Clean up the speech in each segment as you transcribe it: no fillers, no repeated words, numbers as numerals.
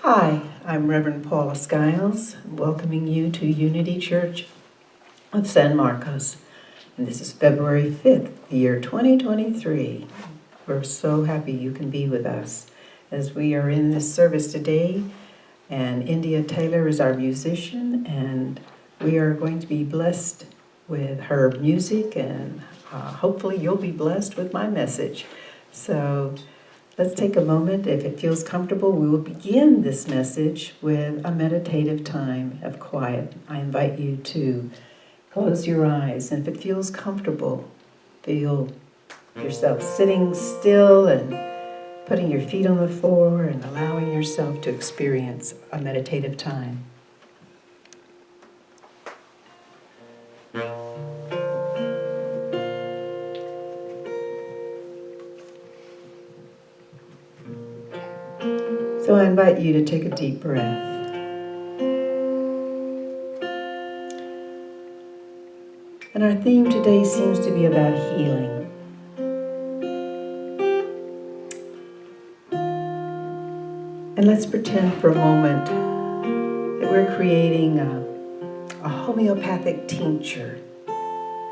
Hi, I'm Reverend Paula Skiles, welcoming you to Unity Church of San Marcos. And this is February 5th, the year 2023. We're so happy you can be with us as we are in this service today. And India Taylor is our musician, and we are going to be blessed with her music, and hopefully you'll be blessed with my message. So let's take a moment. If it feels comfortable, we will begin this message with a meditative time of quiet. I invite you to close your eyes, and if it feels comfortable, feel yourself sitting still and putting your feet on the floor and allowing yourself to experience a meditative time. So I invite you to take a deep breath. And our theme today seems to be about healing. And let's pretend for a moment that we're creating a homeopathic tincture.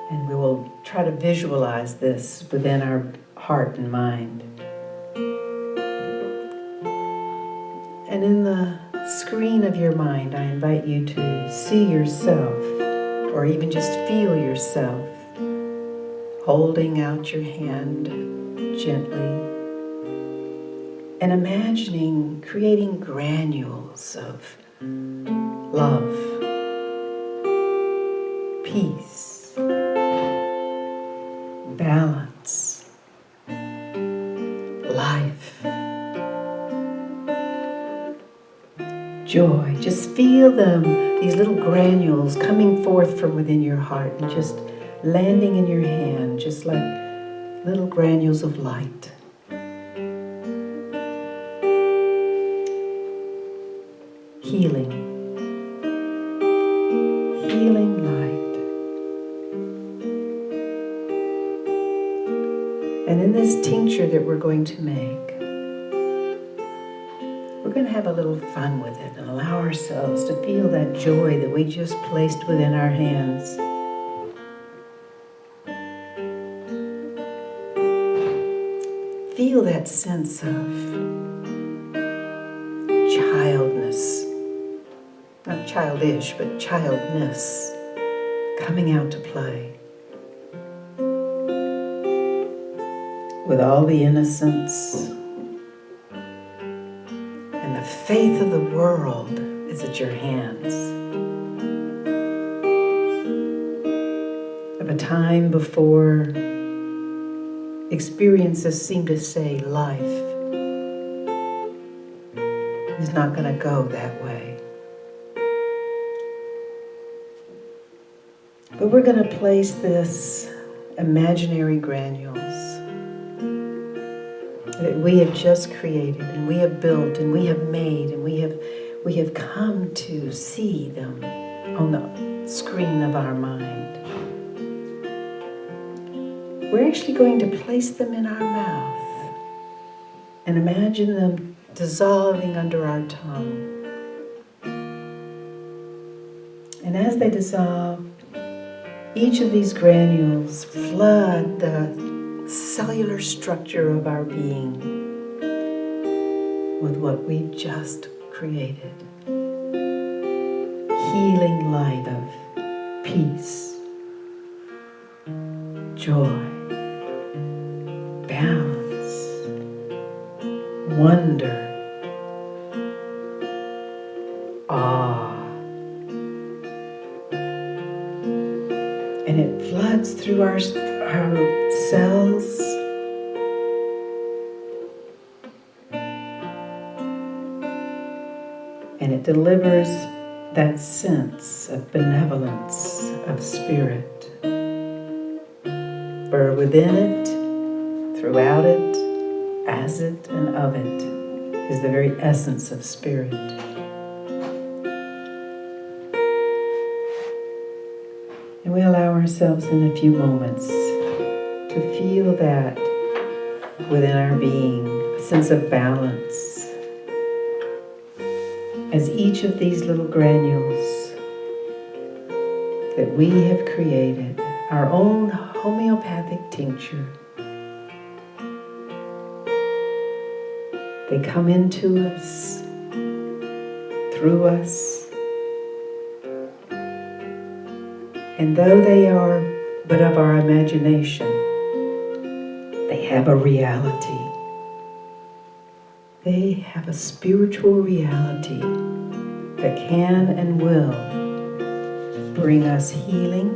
And we will try to visualize this within our heart and mind. And in the screen of your mind, I invite you to see yourself, or even just feel yourself, holding out your hand gently and imagining creating granules of love, peace, balance, life, joy. Just feel them, these little granules coming forth from within your heart and just landing in your hand, just like little granules of light. Healing light. And in this tincture that we're going to make, we're going to have a little fun with it and allow ourselves to feel that joy that we just placed within our hands. Feel that sense of childness, not childish, but childness coming out to play. With all the innocence and the faith of the world is at your hands. Of a time before experiences seem to say life is not going to go that way. But we're going to place this imaginary granules that we have just created and we have built and we have made and we have come to see them on the screen of our mind. We're actually going to place them in our mouth and imagine them dissolving under our tongue. And as they dissolve, each of these granules flood the cellular structure of our being with what we've just created. Healing light of peace, joy, balance, wonder, awe. And it floods through our cells. And it delivers that sense of benevolence of spirit. For within it, throughout it, as it, and of it is the very essence of spirit. And we allow ourselves in a few moments to feel that within our being, a sense of balance, as each of these little granules that we have created, our own homeopathic tincture, they come into us, through us, and though they are but of our imagination, they have a reality. They have a spiritual reality that can and will bring us healing,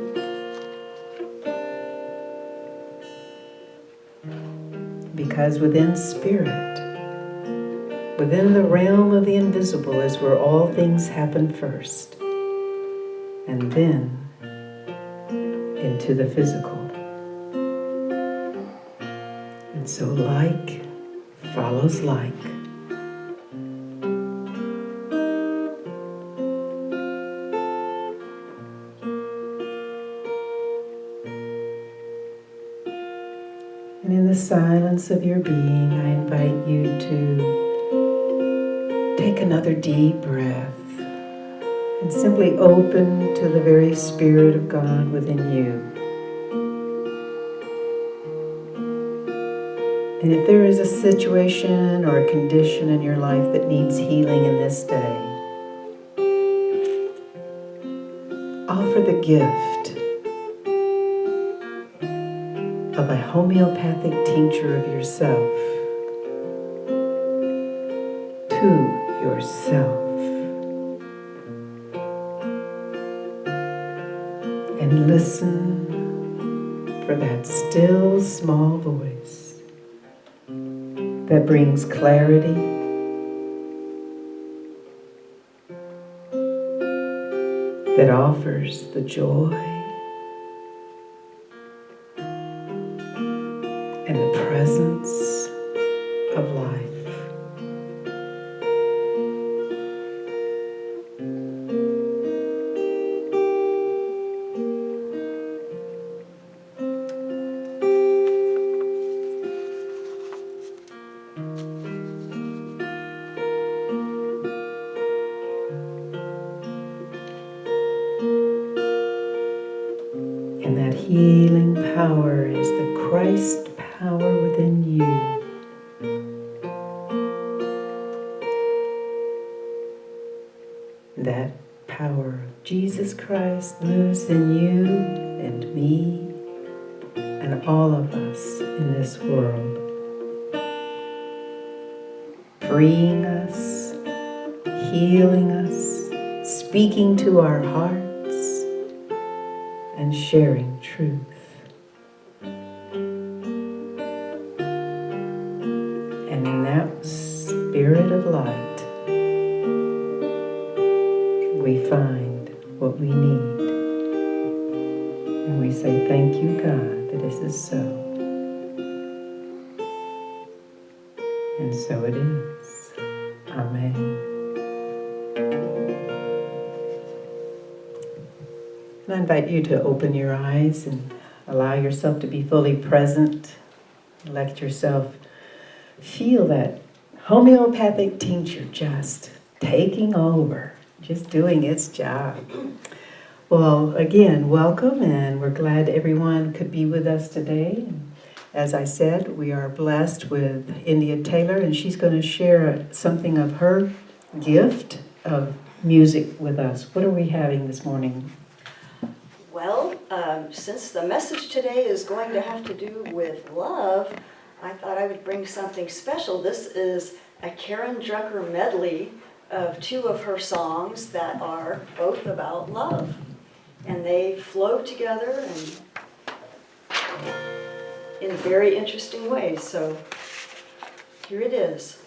because within spirit, within the realm of the invisible is where all things happen first, and then into the physical. And so like follows like. And in the silence of your being, I invite you to take another deep breath and simply open to the very Spirit of God within you. And if there is a situation or a condition in your life that needs healing in this day, offer the gift of a homeopathic tincture of yourself to yourself. And listen for that still small voice that brings clarity, that offers the joy and the presence of life. And that healing power is the Christ power within you. That power of Jesus Christ lives in you and me and all of us in this world, freeing us, healing us, speaking to our hearts, and sharing truth. And in that spirit of light, we find what we need. And we say, thank you, God, that this is so. And so it is. Amen. And I invite you to open your eyes and allow yourself to be fully present. Let yourself feel that homeopathic tincture just taking over, just doing its job. Well, again, welcome, and we're glad everyone could be with us today. As I said, we are blessed with India Taylor, and she's going to share something of her gift of music with us. What are we having this morning? Well, since the message today is going to have to do with love, I thought I would bring something special. This is a Karen Drucker medley of two of her songs that are both about love. And they flow together and in very interesting ways. So here it is.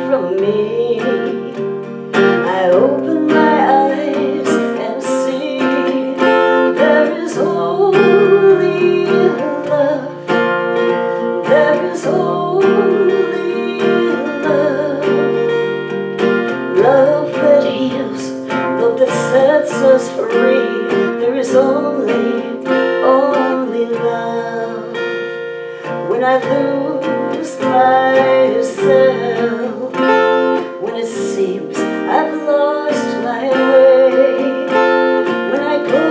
from me. I open my eyes and see there is only love. There is only love. Love that heals, love that sets us free. There is only love. When I lose myself, when it seems I've lost my way, when I go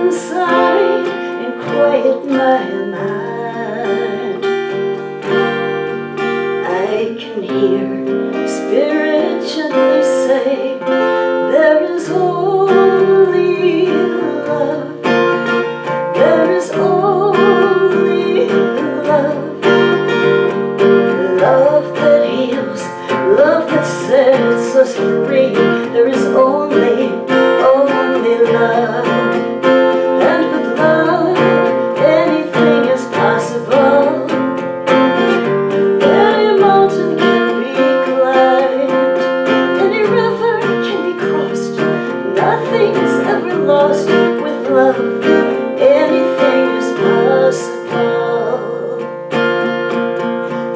inside and quiet my mind, I can hear Spirit gently say, there is only love. There is only love. Love that heals, love that sets us free. There is only love. And with love, anything is possible. Any mountain can be climbed, any river can be crossed. Nothing is ever lost with love. Anything is possible.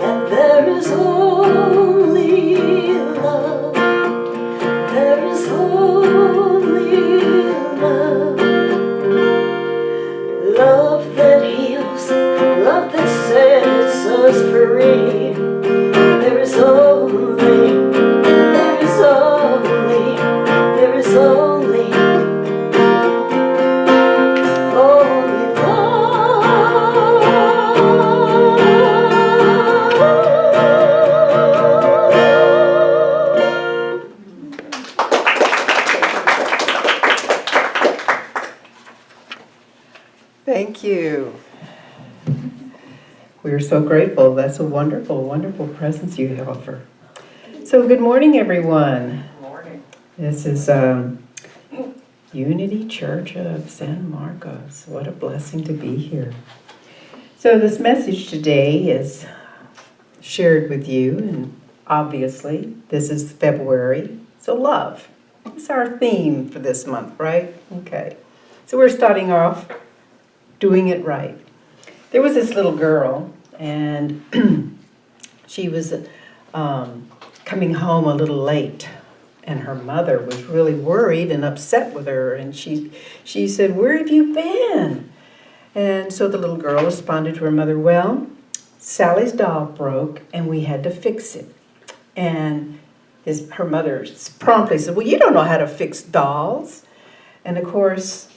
And there is only love. There is only love. Love that heals, love that sets us free. There is only Thank you. We're so grateful. That's a wonderful, wonderful presence you offer. So good morning, everyone. Good morning. This is Unity Church of San Marcos. What a blessing to be here. So this message today is shared with you, and obviously this is February, so love. It's our theme for this month, right? Okay. So we're starting off doing it right. There was this little girl, and she was coming home a little late, and her mother was really worried and upset with her, and she said, "Where have you been?" And so the little girl responded to her mother, "Well, Sally's doll broke, and we had to fix it." And her mother promptly said, "Well, you don't know how to fix dolls." And of course,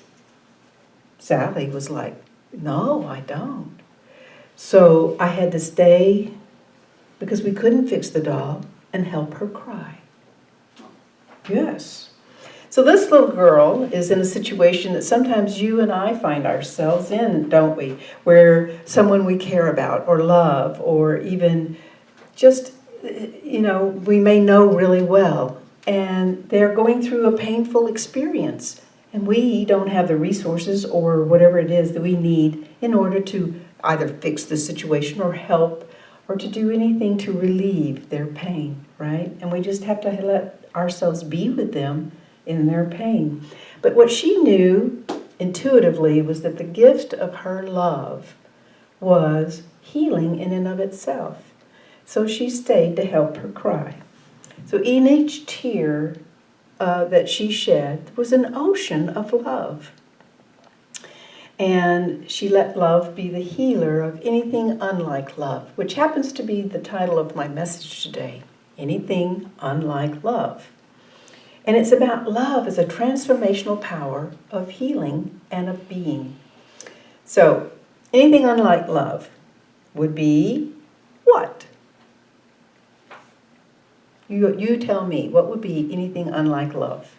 Sally was like, "No, I don't." So I had to stay, because we couldn't fix the doll, and help her cry. Yes. So this little girl is in a situation that sometimes you and I find ourselves in, don't we? Where someone we care about or love, or even just, we may know really well, and they're going through a painful experience. And we don't have the resources or whatever it is that we need in order to either fix the situation or help or to do anything to relieve their pain, right? And we just have to let ourselves be with them in their pain. But what she knew intuitively was that the gift of her love was healing in and of itself. So she stayed to help her cry. So in each tear that she shed was an ocean of love. And she let love be the healer of anything unlike love, which happens to be the title of my message today, Anything Unlike Love. And it's about love as a transformational power of healing and of being. So, anything unlike love would be what? You tell me, what would be anything unlike love?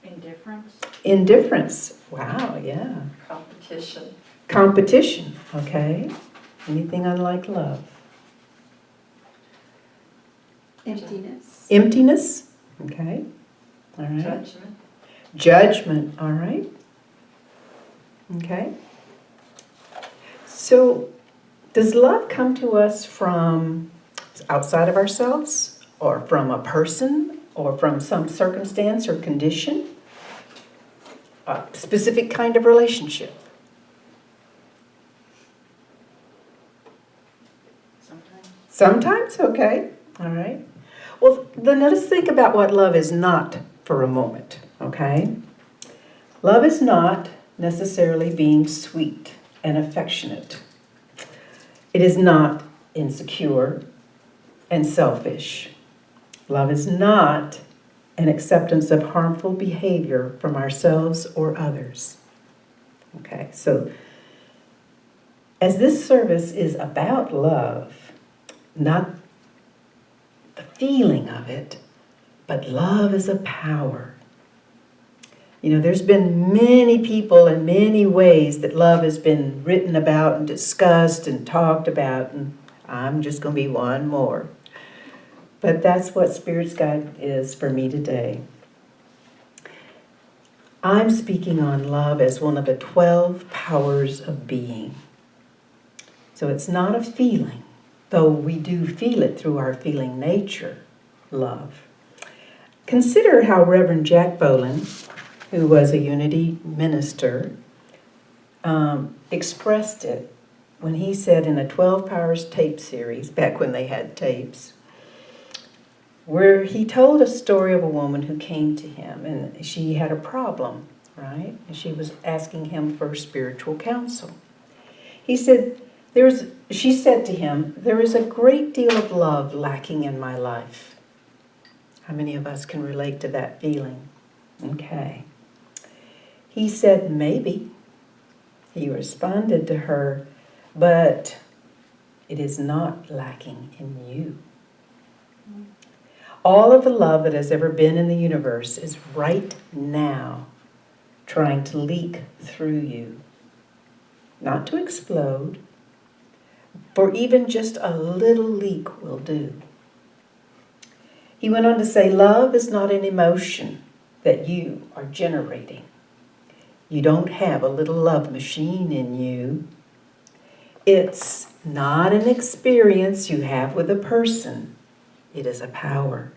Indifference. Indifference. Wow, yeah. Competition. Competition, okay. Anything unlike love. Emptiness. Emptiness, okay. All right. Judgment. Judgment, all right. Okay. So, does love come to us from outside of ourselves or from a person or from some circumstance or condition, a specific kind of relationship. Sometimes. Sometimes, okay, all right. Well, then let's think about what love is not for a moment, okay? Love is not necessarily being sweet and affectionate. It is not insecure and selfish. Love is not an acceptance of harmful behavior from ourselves or others. Okay, so as this service is about love, not the feeling of it, but love is a power. You know, there's been many people and many ways that love has been written about and discussed and talked about, and I'm just going to be one more. But that's what Spirit's Guide is for me today. I'm speaking on love as one of the 12 powers of being. So it's not a feeling, though we do feel it through our feeling nature, love. Consider how Reverend Jack Boland, who was a Unity minister, expressed it when he said in a 12 Powers tape series, back when they had tapes, where he told a story of a woman who came to him and she had a problem, right? And she was asking him for spiritual counsel. He said, she said to him, "There is a great deal of love lacking in my life." How many of us can relate to that feeling? Okay. He said, "Maybe." He responded to her, "But it is not lacking in you." All of the love that has ever been in the universe is right now trying to leak through you. Not to explode, for even just a little leak will do. He went on to say, love is not an emotion that you are generating. You don't have a little love machine in you. It's not an experience you have with a person. It is a power.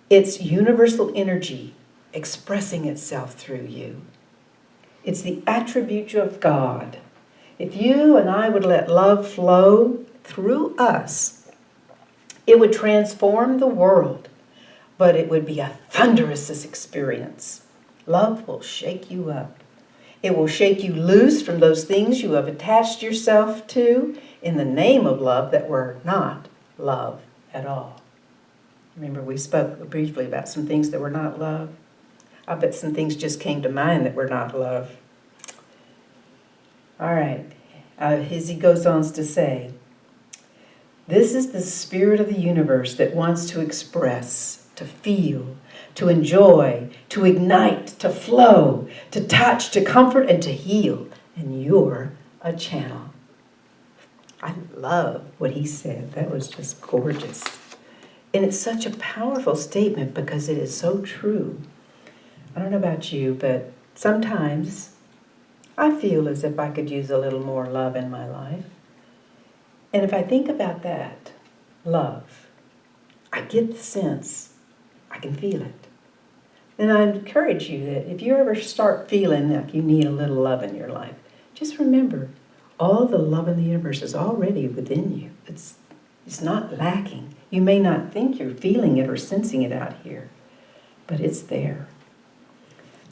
It's universal energy expressing itself through you. It's the attribute of God. If you and I would let love flow through us, it would transform the world, but it would be a thunderous experience. Love will shake you up. It will shake you loose from those things you have attached yourself to in the name of love that were not love at all. Remember, we spoke briefly about some things that were not love. I bet some things just came to mind that were not love. All right. He goes on to say, this is the spirit of the universe that wants to express, to feel, to enjoy, to ignite, to flow, to touch, to comfort, and to heal. And you're a channel. I love what he said. That was just gorgeous. And it's such a powerful statement because it is so true. I don't know about you, but sometimes I feel as if I could use a little more love in my life. And if I think about that, love, I get the sense, I can feel it. And I encourage you that if you ever start feeling like you need a little love in your life, just remember, all the love in the universe is already within you. It's not lacking. You may not think you're feeling it or sensing it out here, but it's there.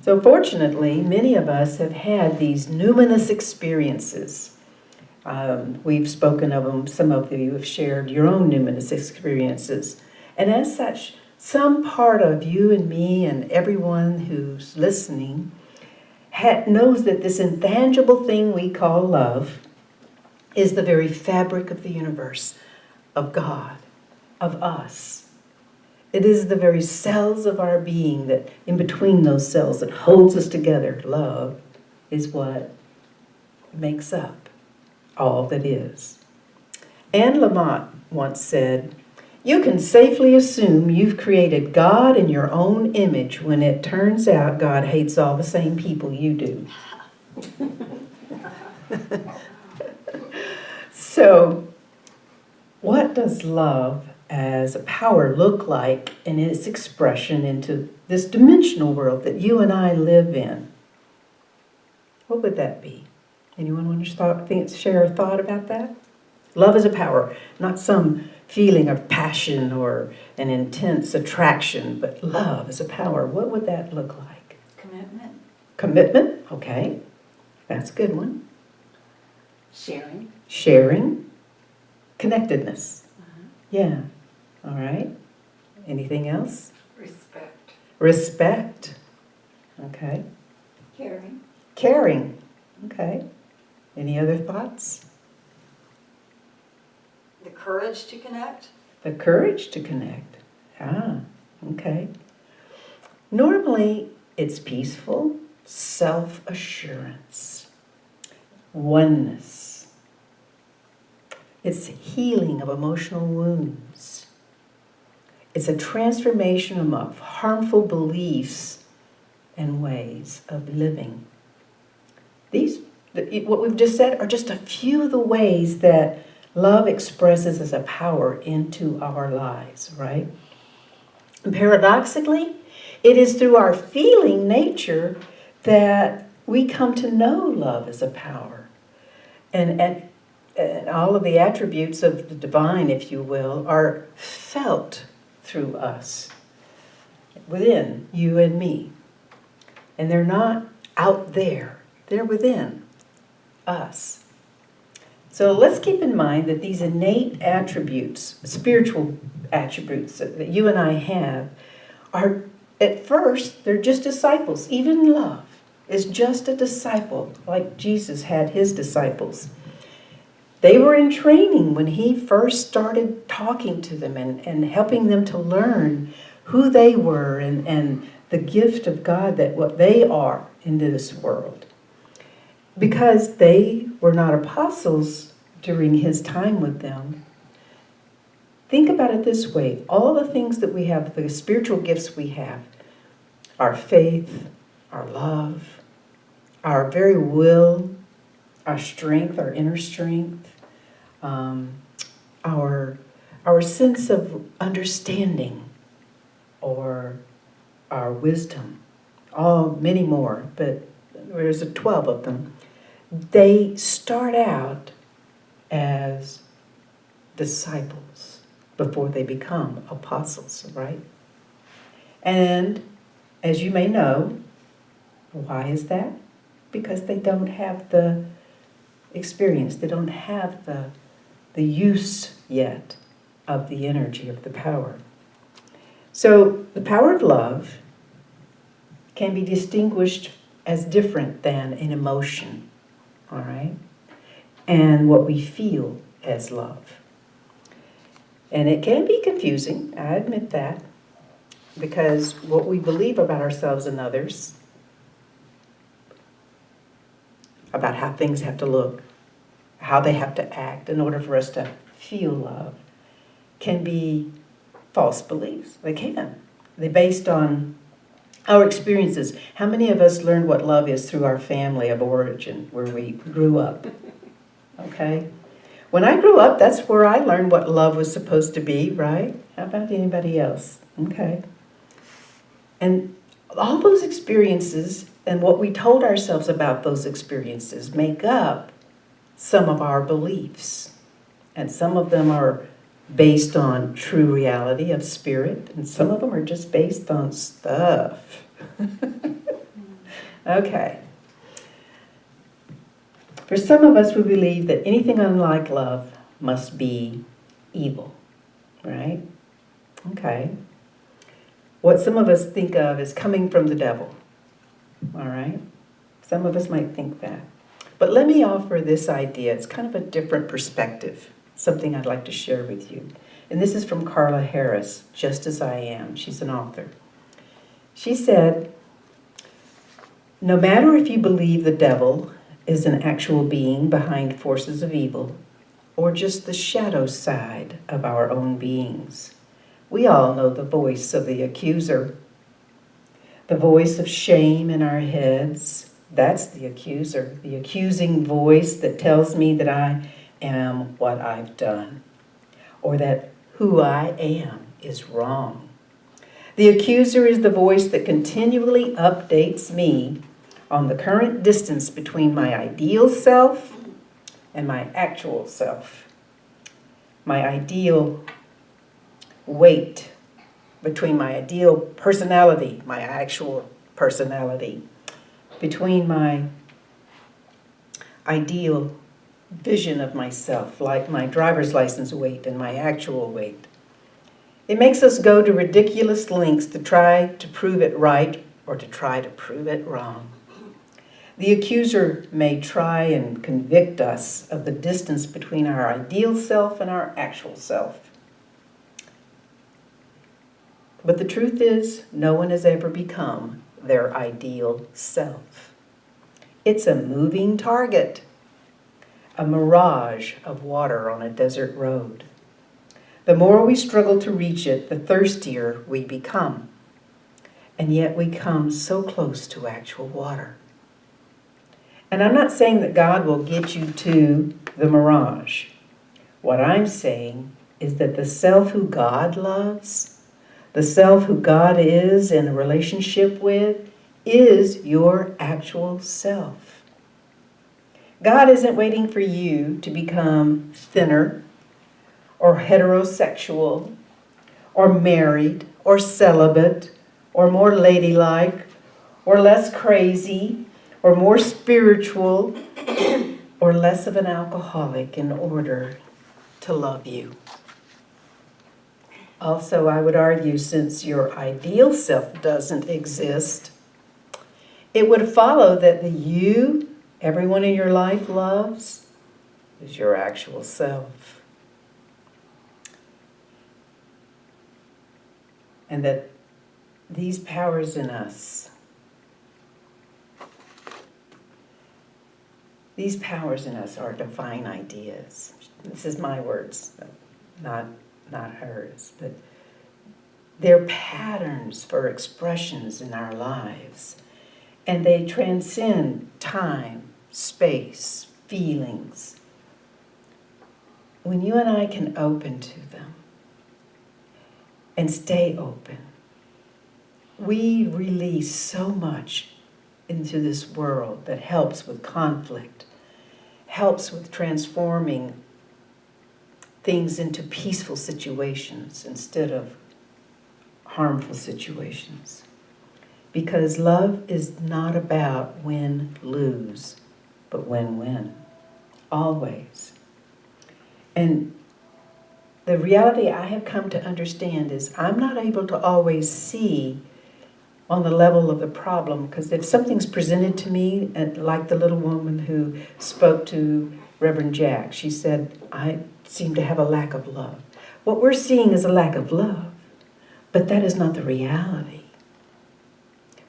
So fortunately, many of us have had these numinous experiences. We've spoken of them. Some of you have shared your own numinous experiences. And as such, some part of you and me and everyone who's listening knows that this intangible thing we call love is the very fabric of the universe, of God, of us. It is the very cells of our being that, in between those cells, that holds us together. Love is what makes up all that is. Anne Lamott once said, "You can safely assume you've created God in your own image when it turns out God hates all the same people you do." So, what does love as a power look like in its expression into this dimensional world that you and I live in? What would that be? Anyone want to share a thought about that? Love is a power, not some feeling of passion or an intense attraction, but love is a power. What would that look like? Commitment. Commitment, okay. That's a good one. Sharing. Sharing. Connectedness. Yeah. All right. Anything else? Respect. Respect. Okay. Caring. Caring. Okay. Any other thoughts? The courage to connect. The courage to connect. Ah, okay. Normally, it's peaceful, self-assurance, oneness. It's healing of emotional wounds. It's a transformation of harmful beliefs and ways of living. What we've just said, are just a few of the ways that love expresses as a power into our lives, right? And paradoxically, it is through our feeling nature that we come to know love as a power. And all of the attributes of the divine, if you will, are felt through us, within you and me. And they're not out there, they're within us. So let's keep in mind that these innate attributes, spiritual attributes that you and I have, are at first, they're just disciples. Even love is just a disciple, like Jesus had his disciples. They were in training when he first started talking to them and helping them to learn who they were and the gift of God, that what they are into this world. Because they were not apostles during his time with them, think about it this way. All the things that we have, the spiritual gifts we have, our faith, our love, our very will, our strength, our inner strength, our sense of understanding, or our wisdom, many more, but there's 12 of them. They start out as disciples before they become apostles, right? And as you may know, why is that? Because they don't have the experience, they don't have the use yet of the energy of the power. So the power of love can be distinguished as different than an emotion, all right? And what we feel as love. And it can be confusing, I admit that, because what we believe about ourselves and others, about how things have to look, how they have to act in order for us to feel love, can be false beliefs. They can. They're based on our experiences. How many of us learned what love is through our family of origin, where we grew up? Okay? When I grew up, that's where I learned what love was supposed to be, right? How about anybody else? Okay. And all those experiences and what we told ourselves about those experiences make up some of our beliefs. And some of them are based on true reality of spirit, and some of them are just based on stuff. Okay. For some of us, we believe that anything unlike love must be evil, right? Okay. What some of us think of as coming from the devil, all right? Some of us might think that. But let me offer this idea. It's kind of a different perspective, something I'd like to share with you. And this is from Carla Harris, Just As I Am. She's an author. She said, no matter if you believe the devil is an actual being behind forces of evil, or just the shadow side of our own beings, we all know the voice of the accuser. The voice of shame in our heads, that's the accuser, the accusing voice that tells me that I am what I've done, or that who I am is wrong. The accuser is the voice that continually updates me on the current distance between my ideal self and my actual self. My ideal weight between my ideal personality, my actual personality, between my ideal vision of myself, like my driver's license weight and my actual weight. It makes us go to ridiculous lengths to try to prove it right or to try to prove it wrong. The accuser may try and convict us of the distance between our ideal self and our actual self. But the truth is, no one has ever become their ideal self. It's a moving target, a mirage of water on a desert road. The more we struggle to reach it, the thirstier we become. And yet we come so close to actual water. And I'm not saying that God will get you to the mirage. What I'm saying is that the self who God loves, the self who God is in a relationship with, is your actual self. God isn't waiting for you to become thinner or heterosexual or married or celibate or more ladylike or less crazy or more spiritual or less of an alcoholic in order to love you. Also, I would argue, since your ideal self doesn't exist, it would follow that the you everyone in your life loves is your actual self. And that these powers in us, are divine ideas. This is my words, not hers, but they're patterns for expressions in our lives. And they transcend time, space, feelings. When you and I can open to them and stay open, we release so much into this world that helps with conflict, helps with transforming things into peaceful situations instead of harmful situations. Because love is not about win-lose, but win-win, always. And the reality I have come to understand is I'm not able to always see on the level of the problem, because if something's presented to me, and like the little woman who spoke to Reverend Jack, she said, I seem to have a lack of love. What we're seeing is a lack of love, but that is not the reality.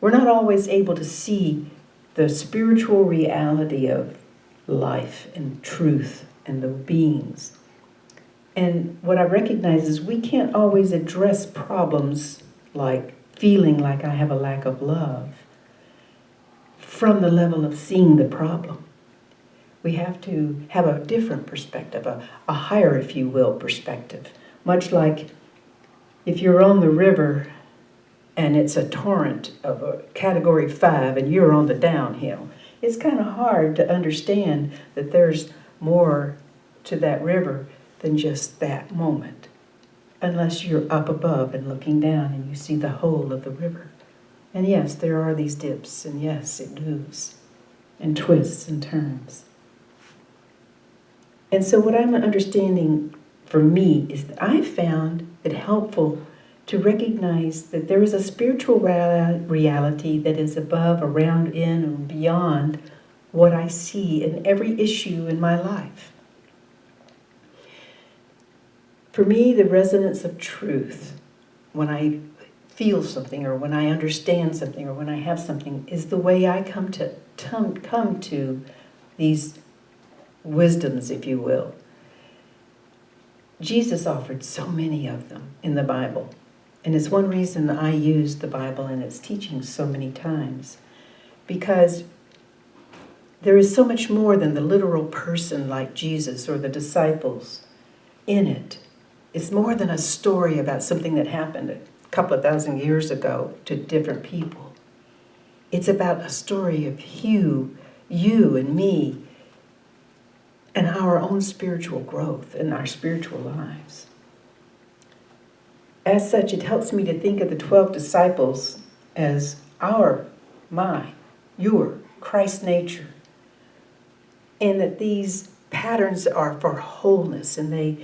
We're not always able to see the spiritual reality of life and truth and the beings. And what I recognize is we can't always address problems like feeling like I have a lack of love from the level of seeing the problem. We have to have a different perspective, a higher, if you will, perspective. Much like if you're on the river and it's a torrent of a category 5 and you're on the downhill, it's kind of hard to understand that there's more to that river than just that moment, unless you're up above and looking down and you see the whole of the river. And yes, there are these dips, and yes, it moves and twists and turns. And so what I'm understanding for me is that I found it helpful to recognize that there is a spiritual reality that is above, around, in, and beyond what I see in every issue in my life. For me, the resonance of truth, when I feel something or when I understand something or when I have something, is the way I come to these wisdoms, if you will. Jesus offered so many of them in the Bible. And it's one reason I use the Bible and its teachings so many times. Because there is so much more than the literal person like Jesus or the disciples in it. It's more than a story about something that happened a couple of thousand years ago to different people. It's about a story of you and me, and our own spiritual growth and our spiritual lives. As such, it helps me to think of the 12 disciples as your Christ nature, and that these patterns are for wholeness, and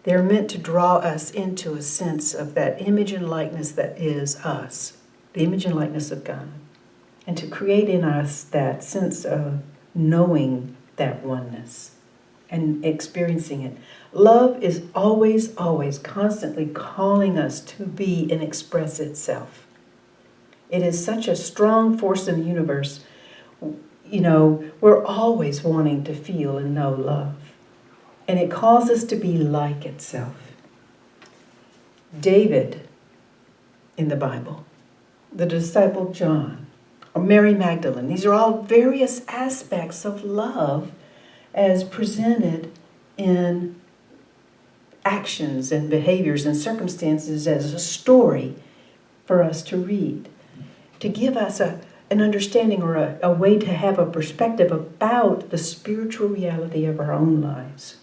they're meant to draw us into a sense of that image and likeness that is us, the image and likeness of God, and to create in us that sense of knowing that oneness and experiencing it. Love is always, always constantly calling us to be and express itself. It is such a strong force in the universe. You know, we're always wanting to feel and know love. And it calls us to be like itself. David in the Bible, the disciple John, or Mary Magdalene, these are all various aspects of love as presented in actions and behaviors and circumstances as a story for us to read, to give us an understanding or a way to have a perspective about the spiritual reality of our own lives.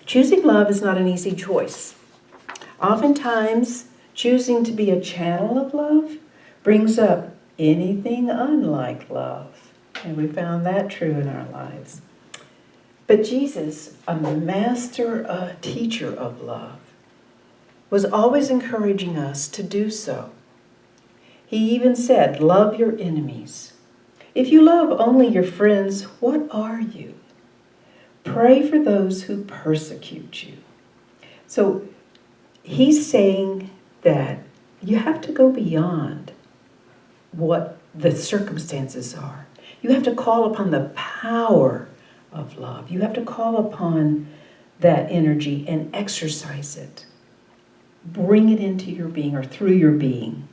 Choosing love is not an easy choice. Oftentimes, choosing to be a channel of love brings up anything unlike love. And we found that true in our lives. But Jesus, a master, a teacher of love, was always encouraging us to do so. He even said, love your enemies. If you love only your friends, what are you? Pray for those who persecute you. So he's saying that you have to go beyond what the circumstances are. You have to call upon the power of love. You have to call upon that energy and exercise it. Bring it into your being or through your being.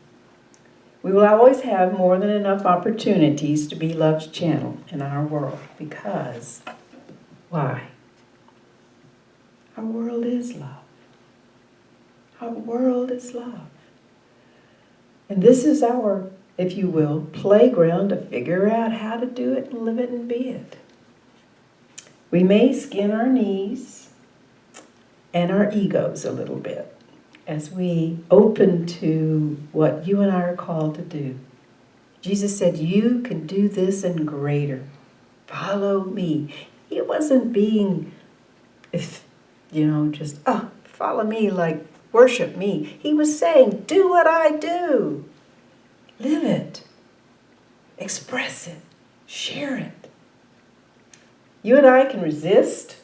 We will always have more than enough opportunities to be love's channel in our world because, why? Our world is love. Our world is love. And this is our, if you will, playground to figure out how to do it and live it and be it. We may skin our knees and our egos a little bit as we open to what you and I are called to do. Jesus said, you can do this and greater. Follow me. He wasn't being, just, follow me, like worship me. He was saying, do what I do. Live it. Express it. Share it. You and I can resist.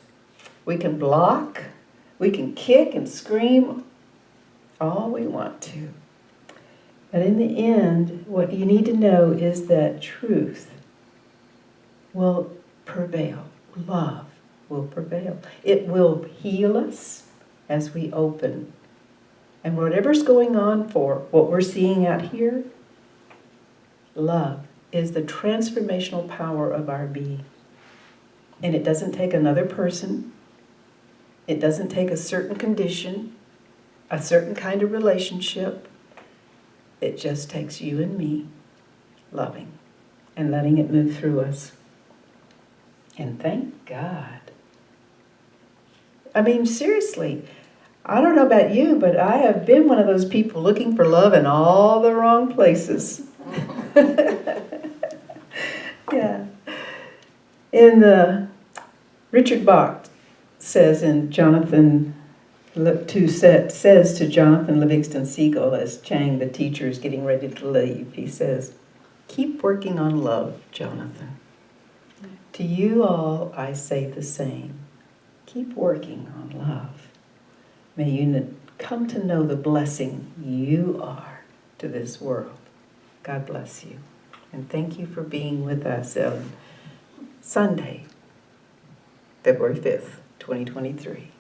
We can block. We can kick and scream all we want to. But in the end, what you need to know is that truth will prevail. Love will prevail. It will heal us as we open. And whatever's going on for what we're seeing out here, love is the transformational power of our being. And it doesn't take another person. It doesn't take a certain condition, a certain kind of relationship. It just takes you and me loving and letting it move through us. And thank God. I mean, seriously, I don't know about you, but I have been one of those people looking for love in all the wrong places. Yeah. In the Richard Bach says in says to Jonathan Livingston Seagull as Chang, the teacher, is getting ready to leave, he says, keep working on love, Jonathan. To you all, I say the same. Keep working on love. May you come to know the blessing you are to this world. God bless you. And thank you for being with us on Sunday, February 5th, 2023.